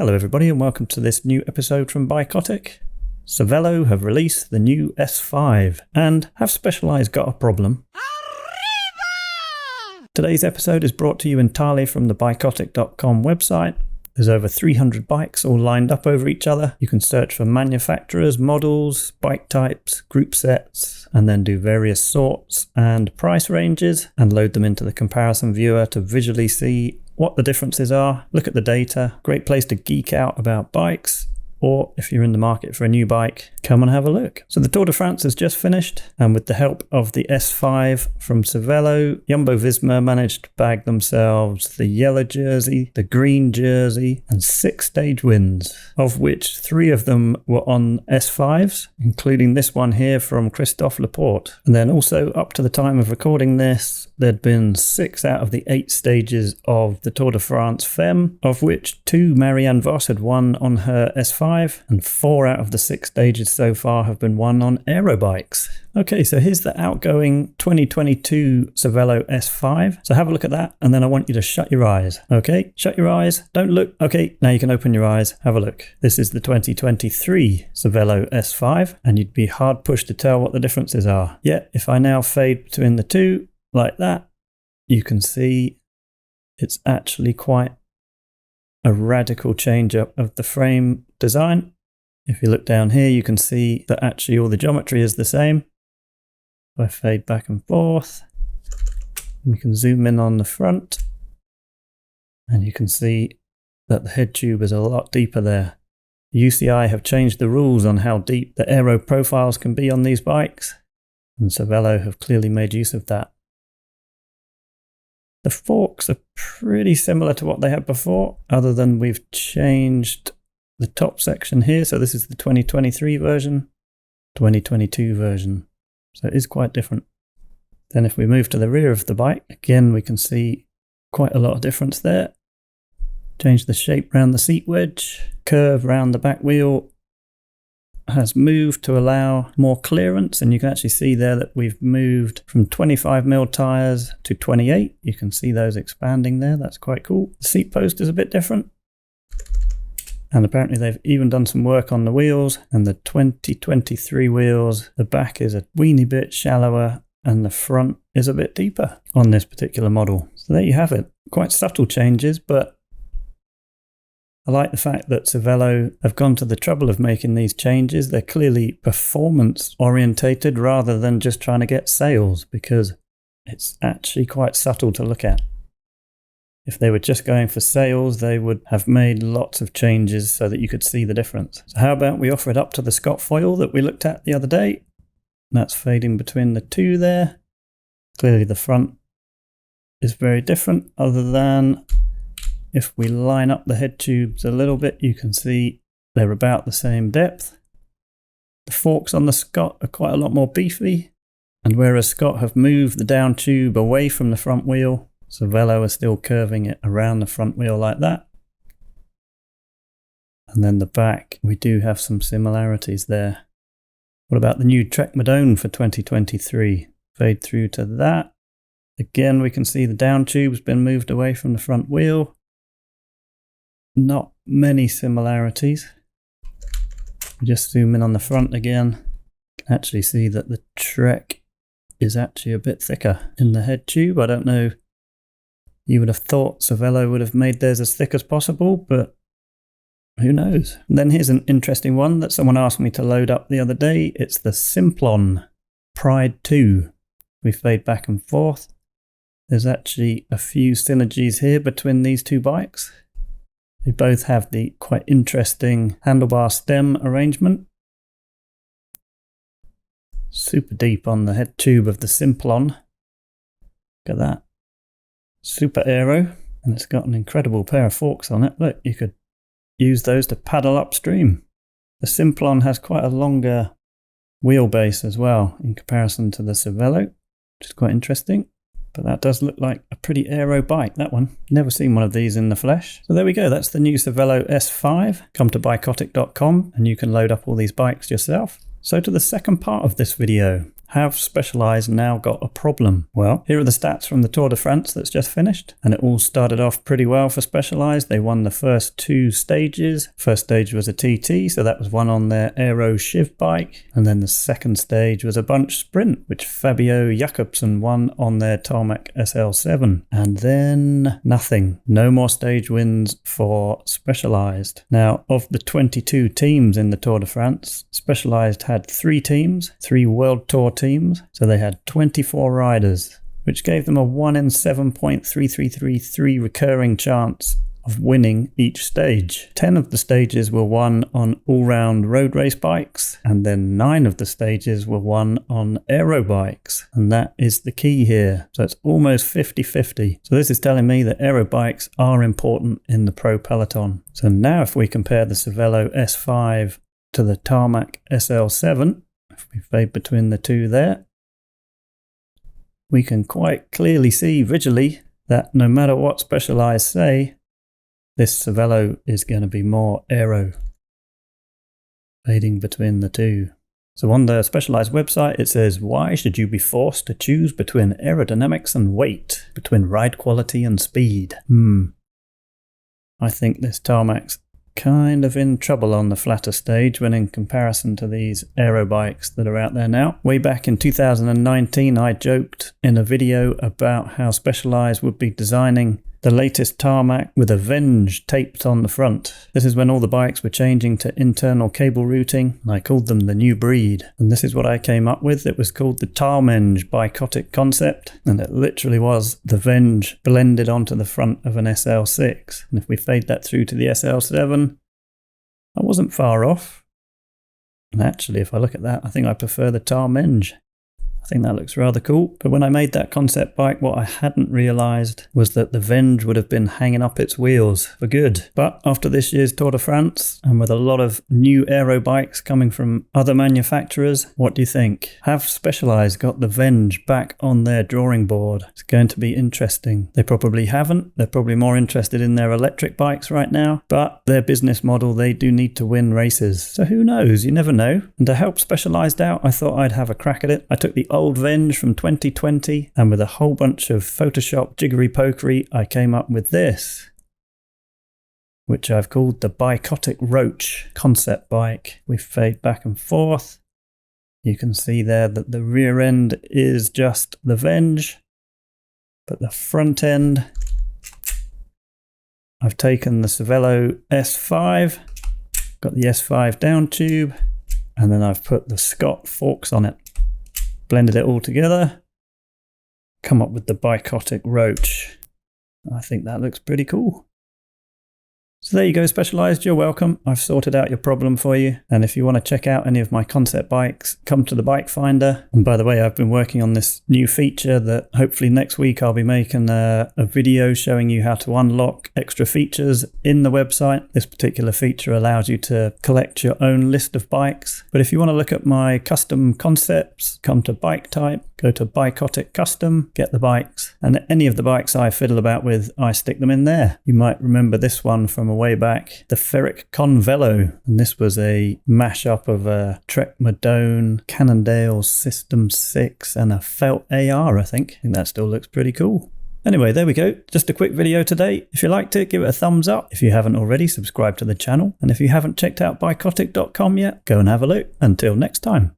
Hello everybody and welcome to this new episode from BIKOTIC. Cervelo have released the new S5 and have Specialized got a problem? Today's episode is brought to you entirely from the BIKOTIC.com website. There's over 300 bikes all lined up over each other. You can search for manufacturers, models, bike types, group sets, and then do various sorts and price ranges and load them into the comparison viewer to visually see what the differences are, look at the data. Great place to geek out about bikes, or if you're in the market for a new bike, come and have a look. So the Tour de France has just finished, and with the help of the S5 from Cervelo, Jumbo-Visma managed to bag themselves the yellow jersey, the green jersey, and 6 stage wins, of which 3 of them were on S5s, including this one here from Christophe Laporte. And then also up to the time of recording this, there'd been 6 out of the 8 stages of the Tour de France Femme, of which 2 Marianne Vos had won on her S5, and 4 out of the 6 stages so far have been won on aero bikes. Okay, so here's the outgoing 2022 Cervelo S5. So have a look at that, and then I want you to shut your eyes. Okay, shut your eyes, don't look. Okay, now you can open your eyes, have a look. This is the 2023 Cervelo S5, and you'd be hard pushed to tell what the differences are. Yet, if I now fade between the two, like that, you can see it's actually quite a radical change up of the frame design. If you look down here, you can see that actually all the geometry is the same. If I fade back and forth, we can zoom in on the front, and you can see that the head tube is a lot deeper there. UCI have changed the rules on how deep the aero profiles can be on these bikes, and Cervelo have clearly made use of that. The forks are pretty similar to what they had before, other than we've changed the top section here. So this is the 2023 version, 2022 version. So it is quite different. Then if we move to the rear of the bike, again, we can see quite a lot of difference there. Change the shape around the seat wedge, curve around the back wheel has moved to allow more clearance, and you can actually see there that we've moved from 25mm tyres to 28. You can see those expanding there, that's quite cool. The seat post is a bit different, and apparently they've even done some work on the wheels, and the 2023 wheels, the back is a weeny bit shallower and the front is a bit deeper on this particular model. So there you have it, quite subtle changes, but I like the fact that Cervelo have gone to the trouble of making these changes. They're clearly performance orientated rather than just trying to get sales, because it's actually quite subtle to look at. If they were just going for sales, they would have made lots of changes so that you could see the difference. So how about we offer it up to the Scott foil that we looked at the other day? That's fading between the two there. Clearly the front is very different, other than if we line up the head tubes a little bit, you can see they're about the same depth. The forks on the Scott are quite a lot more beefy, and whereas Scott have moved the down tube away from the front wheel, Cervelo are still curving it around the front wheel like that. And then the back, we do have some similarities there. What about the new Trek Madone for 2023? Fade through to that. Again, we can see the down tube's been moved away from the front wheel. Not many similarities. We just zoom in on the front again. You can actually see that the Trek is actually a bit thicker in the head tube. I don't know, you would have thought Cervelo would have made theirs as thick as possible, but who knows. And then here's an interesting one that someone asked me to load up the other day. It's the Simplon Pride 2. We fade back and forth. There's actually a few synergies here between these two bikes. They both have the quite interesting handlebar stem arrangement. Super deep on the head tube of the Simplon. Look at that. Super aero, and it's got an incredible pair of forks on it. Look, you could use those to paddle upstream. The Simplon has quite a longer wheelbase as well in comparison to the Cervelo, which is quite interesting. But that does look like a pretty aero bike, that one. Never seen one of these in the flesh. So there we go, that's the new Cervelo S5. Come to BIKOTIC.com and you can load up all these bikes yourself. So to the second part of this video. Have Specialized now got a problem? Well, here are the stats from the Tour de France that's just finished, and it all started off pretty well for Specialized. They won the first 2 stages. First stage was a TT, so that was won on their aero shiv bike, and then the second stage was a bunch sprint, which Fabio Jakobsen won on their Tarmac SL7, and then nothing. No more stage wins for Specialized. Now, of the 22 teams in the Tour de France, Specialized had 3 teams, 3 World Tour teams, so they had 24 riders, which gave them a 1 in 7.3333 recurring chance of winning each stage. 10 of the stages were won on all-round road race bikes, and then 9 of the stages were won on aero bikes, and that is the key here. So it's almost 50-50. So this is telling me that aero bikes are important in the pro peloton. So now if we compare the Cervelo S5 to the Tarmac SL7, if we fade between the two there, we can quite clearly see visually that no matter what Specialized say, this Cervelo is going to be more aero. Fading between the two. So on the Specialized website it says, why should you be forced to choose between aerodynamics and weight, between ride quality and speed? I think this Tarmac's kind of in trouble on the flatter stage when in comparison to these aero bikes that are out there now. Way back in 2019 I joked in a video about how Specialized would be designing the latest Tarmac with a Venge taped on the front. This is when all the bikes were changing to internal cable routing, and I called them the new breed. And this is what I came up with. It was called the Tarmenge BIKOTIC Concept, and it literally was the Venge blended onto the front of an SL6. And if we fade that through to the SL7, I wasn't far off. And actually, if I look at that, I think I prefer the Tarmenge. I think that looks rather cool. But when I made that concept bike, what I hadn't realised was that the Venge would have been hanging up its wheels for good. But after this year's Tour de France, and with a lot of new aero bikes coming from other manufacturers, what do you think? Have Specialized got the Venge back on their drawing board? It's going to be interesting. They probably haven't. They're probably more interested in their electric bikes right now. But their business model, they do need to win races. So who knows? You never know. And to help Specialized out, I thought I'd have a crack at it. I took the old Venge from 2020, and with a whole bunch of Photoshop jiggery pokery, I came up with this, which I've called the BIKOTIC Roach concept bike. We fade back and forth. You can see there that the rear end is just the Venge, but the front end, I've taken the Cervelo S5, got the S5 down tube, and then I've put the Scott forks on it. Blended it all together, come up with the BIKOTIC Roach. I think that looks pretty cool. So there you go, Specialized, you're welcome. I've sorted out your problem for you. And if you want to check out any of my concept bikes, come to the Bike Finder. And by the way, I've been working on this new feature that hopefully next week I'll be making a video showing you how to unlock extra features in the website. This particular feature allows you to collect your own list of bikes. But if you want to look at my custom concepts, come to Bike Type, go to BIKOTIC Custom, get the bikes. And any of the bikes I fiddle about with, I stick them in there. You might remember this one from a way back, the Ferric Convelo, and this was a mashup of a Trek Madone, Cannondale System 6 and a Felt AR, I think that still looks pretty cool. Anyway, there we go. Just a quick video today. If you liked it, give it a thumbs up. If you haven't already, subscribe to the channel. And if you haven't checked out BIKOTIC.com yet, go and have a look. Until next time.